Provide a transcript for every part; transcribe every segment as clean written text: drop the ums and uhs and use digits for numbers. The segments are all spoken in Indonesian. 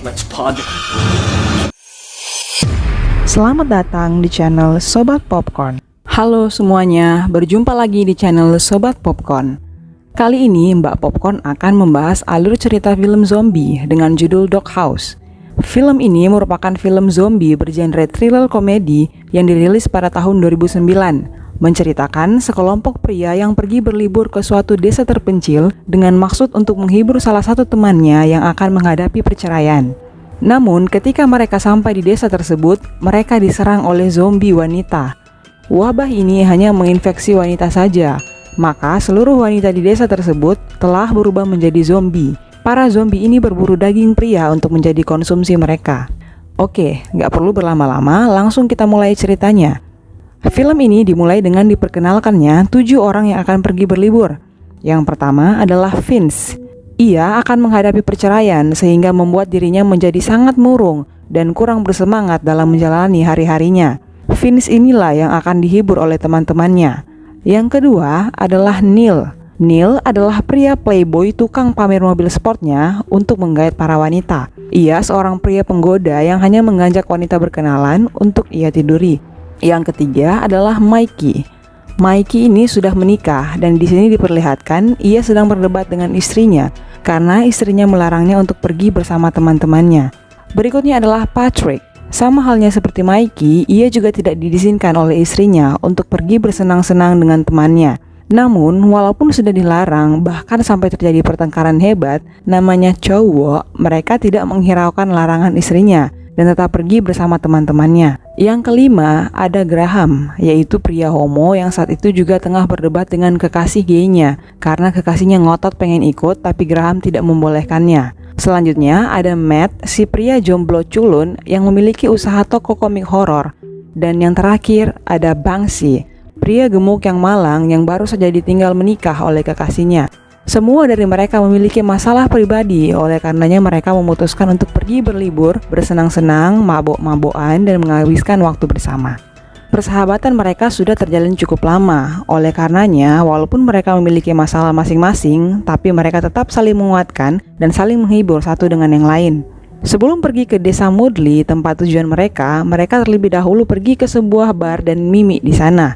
Let's pod. Selamat datang di channel Sobat Popcorn. Halo semuanya, berjumpa lagi di channel Sobat Popcorn. Kali ini Mbak Popcorn akan membahas alur cerita film zombie dengan judul Doghouse. Film ini merupakan film zombie bergenre thriller komedi yang dirilis pada tahun 2009, menceritakan sekelompok pria yang pergi berlibur ke suatu desa terpencil dengan maksud untuk menghibur salah satu temannya yang akan menghadapi perceraian. Namun, ketika mereka sampai di desa tersebut, mereka diserang oleh zombie wanita. Wabah ini hanya menginfeksi wanita saja, maka seluruh wanita di desa tersebut telah berubah menjadi zombie. Para zombie ini berburu daging pria untuk menjadi konsumsi mereka. Oke, nggak perlu berlama-lama, langsung kita mulai ceritanya. Film ini dimulai dengan diperkenalkannya 7 orang yang akan pergi berlibur. Yang pertama adalah Vince. Ia akan menghadapi perceraian sehingga membuat dirinya menjadi sangat murung dan kurang bersemangat dalam menjalani hari-harinya. Vince inilah yang akan dihibur oleh teman-temannya. Yang kedua adalah Neil. Neil adalah pria playboy tukang pamer mobil sportnya untuk menggait para wanita. Ia seorang pria penggoda yang hanya mengajak wanita berkenalan untuk ia tiduri. Yang ketiga adalah Mikey. Mikey ini sudah menikah dan di sini diperlihatkan ia sedang berdebat dengan istrinya karena istrinya melarangnya untuk pergi bersama teman-temannya. Berikutnya adalah Patrick. Sama halnya seperti Mikey, ia juga tidak diizinkan oleh istrinya untuk pergi bersenang-senang dengan temannya. Namun, walaupun sudah dilarang, bahkan sampai terjadi pertengkaran hebat, namanya cowok, mereka tidak menghiraukan larangan istrinya dan tetap pergi bersama teman-temannya. Yang kelima ada Graham, yaitu pria homo yang saat itu juga tengah berdebat dengan kekasih gaynya karena kekasihnya ngotot pengen ikut tapi Graham tidak membolehkannya. Selanjutnya ada Matt, si pria jomblo culun yang memiliki usaha toko komik horor. Dan yang terakhir ada Banksy, pria gemuk yang malang yang baru saja ditinggal menikah oleh kekasihnya. Semua dari mereka memiliki masalah pribadi, oleh karenanya mereka memutuskan untuk pergi berlibur, bersenang-senang, mabok-mabokan, dan menghabiskan waktu bersama. Persahabatan mereka sudah terjalin cukup lama, oleh karenanya walaupun mereka memiliki masalah masing-masing, tapi mereka tetap saling menguatkan dan saling menghibur satu dengan yang lain. Sebelum pergi ke desa Mudley, tempat tujuan mereka terlebih dahulu pergi ke sebuah bar dan mimi di sana.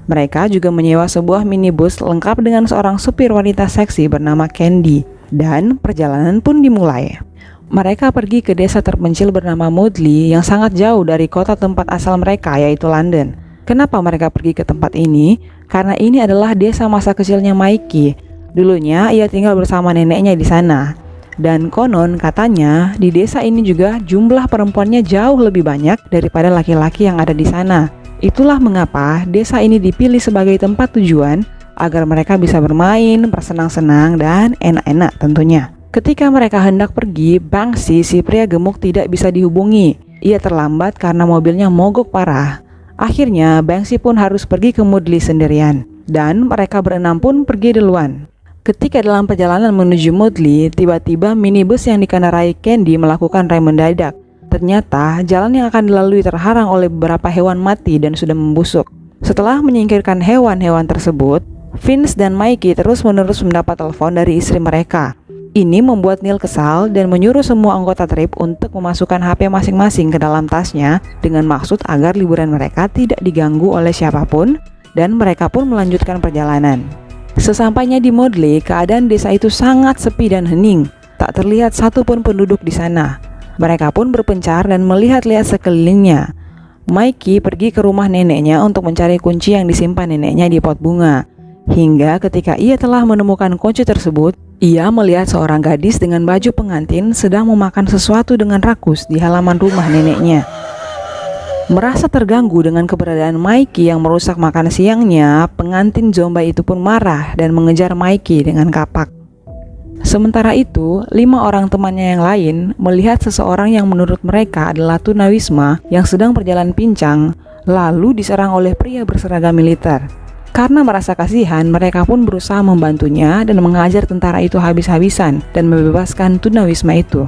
Mereka juga menyewa sebuah minibus lengkap dengan seorang supir wanita seksi bernama Candy. Dan perjalanan pun dimulai. Mereka pergi ke desa terpencil bernama Mudley yang sangat jauh dari kota tempat asal mereka, yaitu London. Kenapa mereka pergi ke tempat ini? Karena ini adalah desa masa kecilnya Mikey. Dulunya ia tinggal bersama neneknya di sana. Dan konon katanya di desa ini juga jumlah perempuannya jauh lebih banyak daripada laki-laki yang ada di sana. Itulah mengapa desa ini dipilih sebagai tempat tujuan agar mereka bisa bermain, bersenang-senang, dan enak-enak tentunya. Ketika mereka hendak pergi, Banksy, si pria gemuk tidak bisa dihubungi. Ia terlambat karena mobilnya mogok parah. Akhirnya Banksy pun harus pergi ke Mudley sendirian. Dan mereka berenam pun pergi duluan. Ketika dalam perjalanan menuju Mudley, tiba-tiba minibus yang dikendarai Candy melakukan rem mendadak. Ternyata jalan yang akan dilalui terhalang oleh beberapa hewan mati dan sudah membusuk. Setelah menyingkirkan hewan-hewan tersebut, Vince dan Mikey terus-menerus mendapat telepon dari istri mereka. Ini membuat Neil kesal dan menyuruh semua anggota trip untuk memasukkan HP masing-masing ke dalam tasnya dengan maksud agar liburan mereka tidak diganggu oleh siapapun dan mereka pun melanjutkan perjalanan. Sesampainya di Mudley, keadaan desa itu sangat sepi dan hening. Tak terlihat satupun penduduk di sana. Mereka pun berpencar dan melihat-lihat sekelilingnya. Mikey pergi ke rumah neneknya untuk mencari kunci yang disimpan neneknya di pot bunga. Hingga ketika ia telah menemukan kunci tersebut, ia melihat seorang gadis dengan baju pengantin sedang memakan sesuatu dengan rakus di halaman rumah neneknya. Merasa terganggu dengan keberadaan Mikey yang merusak makan siangnya, pengantin zombie itu pun marah dan mengejar Mikey dengan kapak. Sementara itu, 5 orang temannya yang lain melihat seseorang yang menurut mereka adalah tunawisma yang sedang berjalan pincang, lalu diserang oleh pria berseragam militer. Karena merasa kasihan, mereka pun berusaha membantunya dan menghajar tentara itu habis-habisan dan membebaskan tunawisma itu.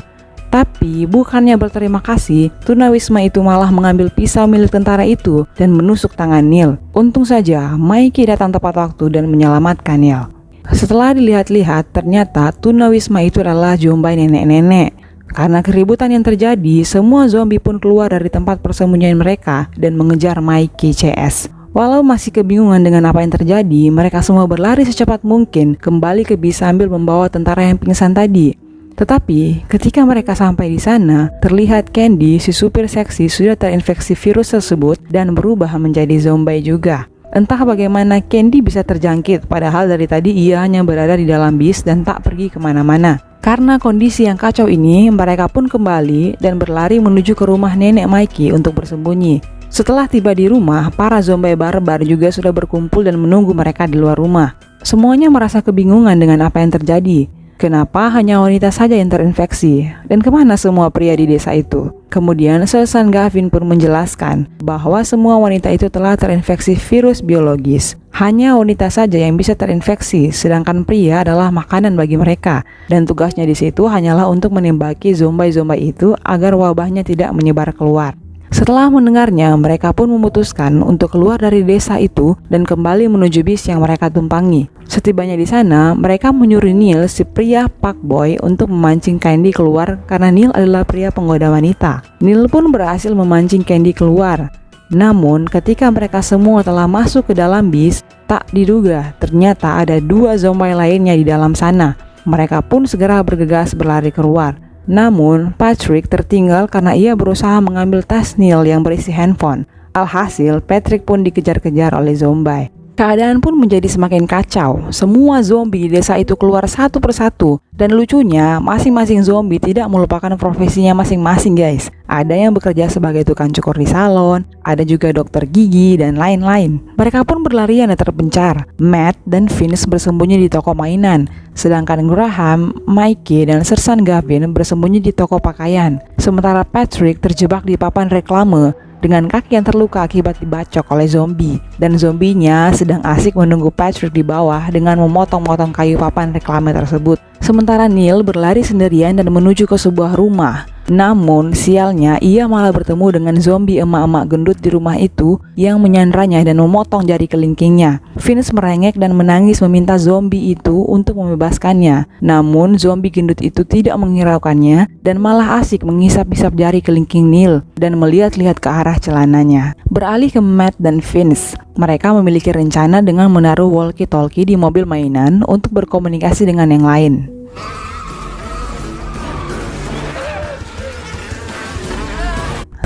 Tapi bukannya berterima kasih, tunawisma itu malah mengambil pisau milik tentara itu dan menusuk tangan Neil. Untung saja Mikey datang tepat waktu dan menyelamatkan Neil. Setelah dilihat-lihat, ternyata tunawisma itu adalah zombie nenek-nenek. Karena keributan yang terjadi, semua zombie pun keluar dari tempat persembunyian mereka dan mengejar Mikey CS. Walau masih kebingungan dengan apa yang terjadi, mereka semua berlari secepat mungkin kembali ke bis sambil membawa tentara yang pingsan tadi. Tetapi ketika mereka sampai di sana, terlihat Candy, si supir seksi, sudah terinfeksi virus tersebut dan berubah menjadi zombie juga. Entah bagaimana Candy bisa terjangkit, padahal dari tadi ia hanya berada di dalam bis dan tak pergi kemana-mana. Karena kondisi yang kacau ini, mereka pun kembali dan berlari menuju ke rumah nenek Mikey untuk bersembunyi. Setelah tiba di rumah, para zombie barbar juga sudah berkumpul dan menunggu mereka di luar rumah. Semuanya merasa kebingungan dengan apa yang terjadi. Kenapa hanya wanita saja yang terinfeksi? Dan kemana semua pria di desa itu? Kemudian Sersan Gavin pun menjelaskan bahwa semua wanita itu telah terinfeksi virus biologis. Hanya wanita saja yang bisa terinfeksi, sedangkan pria adalah makanan bagi mereka. Dan tugasnya di situ hanyalah untuk menembaki zombie-zombie itu agar wabahnya tidak menyebar keluar. Setelah mendengarnya, mereka pun memutuskan untuk keluar dari desa itu dan kembali menuju bis yang mereka tumpangi. Setibanya di sana, mereka menyuruh Neil, si pria fuckboy, untuk memancing Candy keluar karena Neil adalah pria penggoda wanita. Neil pun berhasil memancing Candy keluar. Namun, ketika mereka semua telah masuk ke dalam bis, tak diduga ternyata ada 2 zombie lainnya di dalam sana. Mereka pun segera bergegas berlari keluar. Namun, Patrick tertinggal karena ia berusaha mengambil tas Neil yang berisi handphone. Alhasil, Patrick pun dikejar-kejar oleh zombie. Keadaan pun menjadi semakin kacau. Semua zombie di desa itu keluar satu persatu. Dan lucunya, masing-masing zombie tidak melupakan profesinya masing-masing, guys. Ada yang bekerja sebagai tukang cukur di salon, ada juga dokter gigi, dan lain-lain. Mereka pun berlarian dan terpencar. Matt dan Vince bersembunyi di toko mainan, sedangkan Graham, Mikey, dan Sersan Gavin bersembunyi di toko pakaian. Sementara Patrick terjebak di papan reklame dengan kaki yang terluka akibat dibacok oleh zombie. Dan zombinya sedang asik menunggu Patrick di bawah dengan memotong-motong kayu papan reklame tersebut. Sementara Neil berlari sendirian dan menuju ke sebuah rumah. Namun sialnya ia malah bertemu dengan zombie emak-emak gendut di rumah itu yang menyandranya dan memotong jari kelingkingnya. Vince merengek dan menangis meminta zombie itu untuk membebaskannya. Namun zombie gendut itu tidak menghiraukannya dan malah asik menghisap-hisap jari kelingking Neil dan melihat-lihat ke arah celananya. Beralih ke Matt dan Vince, mereka memiliki rencana dengan menaruh walkie-talkie di mobil mainan untuk berkomunikasi dengan yang lain.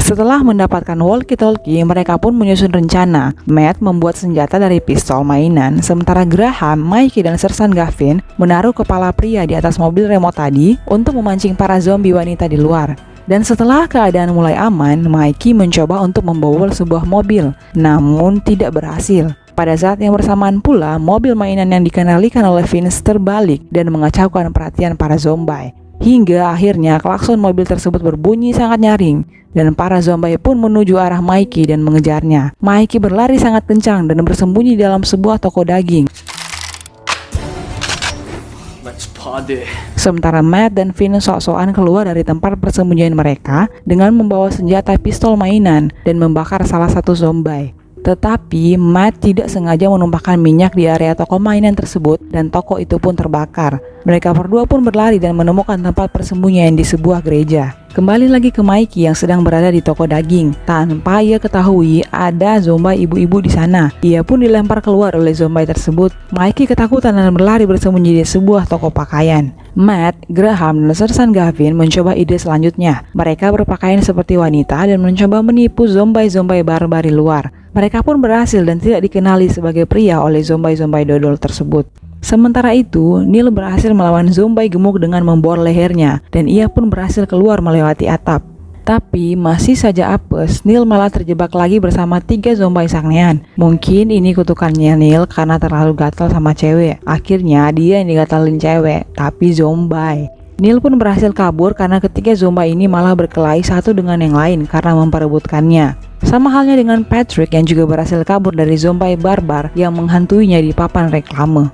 Setelah mendapatkan walkie-talkie, mereka pun menyusun rencana. Matt membuat senjata dari pistol mainan, sementara Graham, Mikey, dan Sersan Gavin menaruh kepala pria di atas mobil remote tadi untuk memancing para zombie wanita di luar. Dan setelah keadaan mulai aman, Mikey mencoba untuk membobol sebuah mobil, namun tidak berhasil. Pada saat yang bersamaan pula, mobil mainan yang dikendalikan oleh Vince terbalik dan mengacaukan perhatian para zombie. Hingga akhirnya klakson mobil tersebut berbunyi sangat nyaring dan para zombie pun menuju arah Mikey dan mengejarnya. Mikey berlari sangat kencang dan bersembunyi dalam sebuah toko daging. Sementara Matt dan Vince sok-sokan keluar dari tempat persembunyian mereka dengan membawa senjata pistol mainan dan membakar salah satu zombie. Tetapi Matt tidak sengaja menumpahkan minyak di area toko mainan tersebut dan toko itu pun terbakar. Mereka berdua pun berlari dan menemukan tempat persembunyian di sebuah gereja. Kembali lagi ke Mikey yang sedang berada di toko daging. Tanpa ia ketahui ada zombie ibu-ibu di sana. Ia pun dilempar keluar oleh zombie tersebut. Mikey ketakutan dan berlari bersembunyi di sebuah toko pakaian. Matt, Graham, dan Sersan Gavin mencoba ide selanjutnya. Mereka berpakaian seperti wanita dan mencoba menipu zombie-zombie barbar di luar. Mereka pun berhasil dan tidak dikenali sebagai pria oleh zombie-zombie dodol tersebut. Sementara itu, Neil berhasil melawan zombie gemuk dengan membor lehernya dan ia pun berhasil keluar melewati atap. Tapi masih saja apes, Neil malah terjebak lagi bersama 3 zombie sangean. Mungkin ini kutukannya Neil karena terlalu gatal sama cewek. Akhirnya dia yang digatalin cewek, tapi zombie. Neil pun berhasil kabur karena ketiga zombie ini malah berkelahi satu dengan yang lain karena memperebutkannya. Sama halnya dengan Patrick yang juga berhasil kabur dari zombie barbar yang menghantuinya di papan reklame.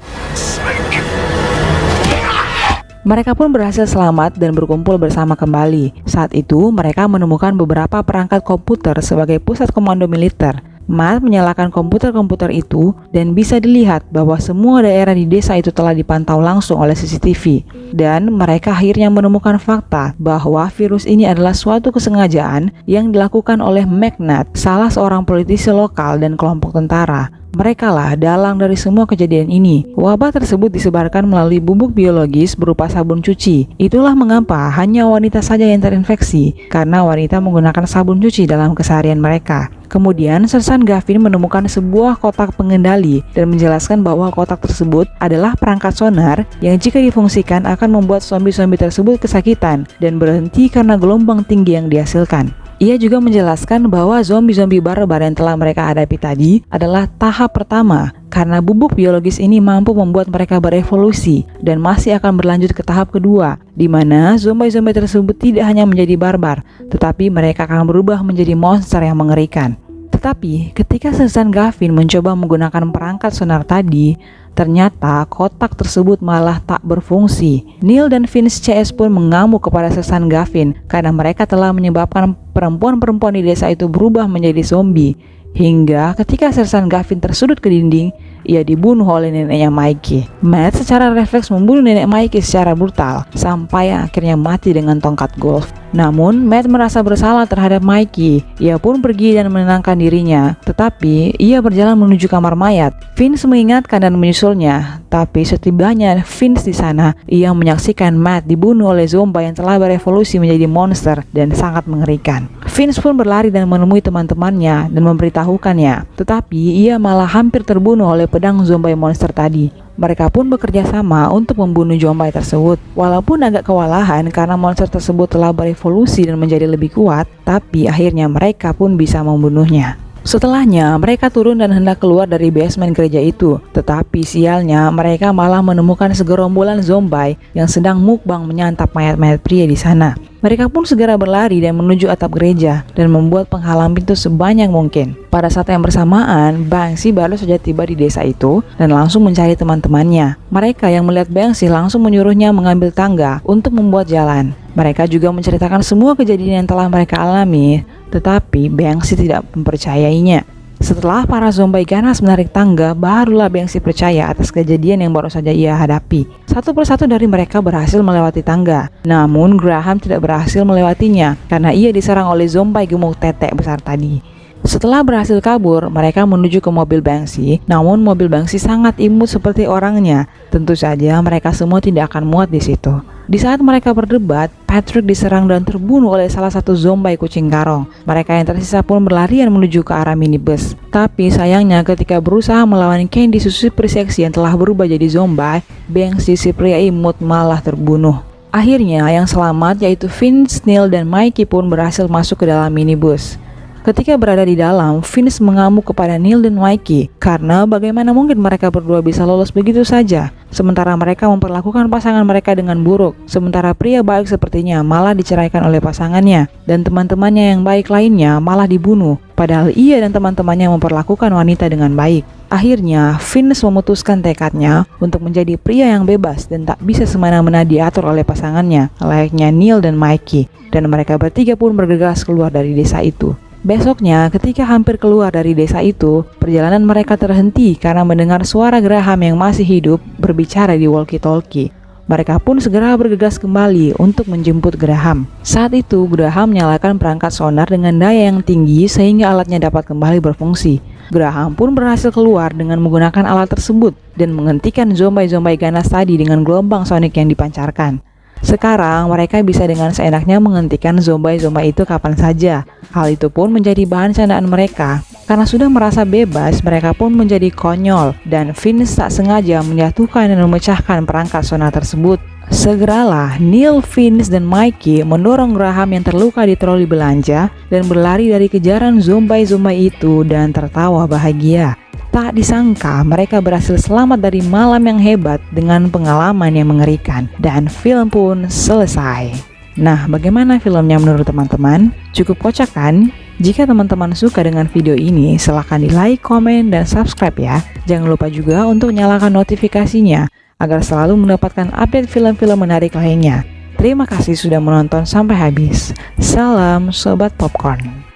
Mereka pun berhasil selamat dan berkumpul bersama kembali. Saat itu mereka menemukan beberapa perangkat komputer sebagai pusat komando militer. Matt menyalakan komputer-komputer itu dan bisa dilihat bahwa semua daerah di desa itu telah dipantau langsung oleh CCTV. Dan mereka akhirnya menemukan fakta bahwa virus ini adalah suatu kesengajaan yang dilakukan oleh McNutt, salah seorang politisi lokal dan kelompok tentara. Mereka lah dalang dari semua kejadian ini. Wabah tersebut disebarkan melalui bubuk biologis berupa sabun cuci. Itulah mengapa hanya wanita saja yang terinfeksi, karena wanita menggunakan sabun cuci dalam keseharian mereka. Kemudian, Sersan Gavin menemukan sebuah kotak pengendali dan menjelaskan bahwa kotak tersebut adalah perangkat sonar yang jika difungsikan akan membuat zombie-zombie tersebut kesakitan dan berhenti karena gelombang tinggi yang dihasilkan. Ia juga menjelaskan bahwa zombie-zombie barbar yang telah mereka hadapi tadi adalah tahap pertama, karena bubuk biologis ini mampu membuat mereka berevolusi dan masih akan berlanjut ke tahap kedua, di mana zombie-zombie tersebut tidak hanya menjadi barbar, tetapi mereka akan berubah menjadi monster yang mengerikan. Tetapi ketika Sersan Gavin mencoba menggunakan perangkat sonar tadi, ternyata kotak tersebut malah tak berfungsi. Neil dan Vince CS pun mengamuk kepada Sersan Gavin karena mereka telah menyebabkan perempuan-perempuan di desa itu berubah menjadi zombie. Hingga ketika Sersan Gavin tersudut ke dinding, ia dibunuh oleh neneknya Mikey. Matt secara refleks membunuh nenek Mikey secara brutal sampai akhirnya mati dengan tongkat golf. Namun, Matt merasa bersalah terhadap Mikey. Ia pun pergi dan menenangkan dirinya. Tetapi, ia berjalan menuju kamar mayat. Vince mengingatkan dan menyusulnya. Tapi setibanya Vince di sana, ia menyaksikan Matt dibunuh oleh zombie yang telah berevolusi menjadi monster dan sangat mengerikan. Vince pun berlari dan menemui teman-temannya dan memberitahukannya. Tetapi, ia malah hampir terbunuh oleh pedang zombie monster tadi. Mereka pun bekerja sama untuk membunuh zombie tersebut. Walaupun agak kewalahan karena monster tersebut telah berevolusi dan menjadi lebih kuat, tapi akhirnya mereka pun bisa membunuhnya. Setelahnya, mereka turun dan hendak keluar dari basement gereja itu. Tetapi sialnya, mereka malah menemukan segerombolan zombie yang sedang mukbang menyantap mayat-mayat pria di sana. Mereka pun segera berlari dan menuju atap gereja dan membuat penghalang pintu sebanyak mungkin. Pada saat yang bersamaan, Banksy baru saja tiba di desa itu dan langsung mencari teman-temannya. Mereka yang melihat Banksy langsung menyuruhnya mengambil tangga untuk membuat jalan. Mereka juga menceritakan semua kejadian yang telah mereka alami, tetapi Banksy tidak mempercayainya. Setelah para zombie ganas menarik tangga, barulah Banksy percaya atas kejadian yang baru saja ia hadapi. Satu persatu dari mereka berhasil melewati tangga. Namun Graham tidak berhasil melewatinya karena ia diserang oleh zombie gemuk tetek besar tadi. Setelah berhasil kabur, mereka menuju ke mobil Banksy. Namun mobil Banksy sangat imut seperti orangnya. Tentu saja mereka semua tidak akan muat di situ. Di saat mereka berdebat, Patrick diserang dan terbunuh oleh salah satu zombie kucing karong. Mereka yang tersisa pun berlarian menuju ke arah minibus. Tapi sayangnya ketika berusaha melawan Candy susu perseksi yang telah berubah jadi zombie, Banksy si pria imut malah terbunuh. Akhirnya yang selamat yaitu Vince, Neil, dan Mikey pun berhasil masuk ke dalam minibus. Ketika berada di dalam, Vince mengamuk kepada Neil dan Mikey karena bagaimana mungkin mereka berdua bisa lolos begitu saja, sementara mereka memperlakukan pasangan mereka dengan buruk. Sementara pria baik sepertinya malah diceraikan oleh pasangannya dan teman-temannya yang baik lainnya malah dibunuh, padahal ia dan teman-temannya memperlakukan wanita dengan baik. Akhirnya, Vince memutuskan tekadnya untuk menjadi pria yang bebas dan tak bisa semena-mena diatur oleh pasangannya, layaknya Neil dan Mikey, dan mereka bertiga pun bergegas keluar dari desa itu. Besoknya, ketika hampir keluar dari desa itu, perjalanan mereka terhenti karena mendengar suara Graham yang masih hidup berbicara di walkie-talkie. Mereka pun segera bergegas kembali untuk menjemput Graham. Saat itu, Graham menyalakan perangkat sonar dengan daya yang tinggi sehingga alatnya dapat kembali berfungsi. Graham pun berhasil keluar dengan menggunakan alat tersebut dan menghentikan zombie-zombie ganas tadi dengan gelombang sonik yang dipancarkan. Sekarang mereka bisa dengan seenaknya menghentikan zombie-zombie itu kapan saja. Hal itu pun menjadi bahan candaan mereka. Karena sudah merasa bebas, mereka pun menjadi konyol dan Vince tak sengaja menjatuhkan dan memecahkan perangkat sonar tersebut. Segeralah Neil, Vince, dan Mikey mendorong Graham yang terluka di troli belanja dan berlari dari kejaran zombie-zombie itu dan tertawa bahagia. Tak disangka mereka berhasil selamat dari malam yang hebat dengan pengalaman yang mengerikan. Dan film pun selesai. Nah, bagaimana filmnya menurut teman-teman? Cukup kocak kan? Jika teman-teman suka dengan video ini, silahkan di like, komen, dan subscribe ya. Jangan lupa juga untuk nyalakan notifikasinya agar selalu mendapatkan update film-film menarik lainnya. Terima kasih sudah menonton sampai habis. Salam Sobat Popcorn.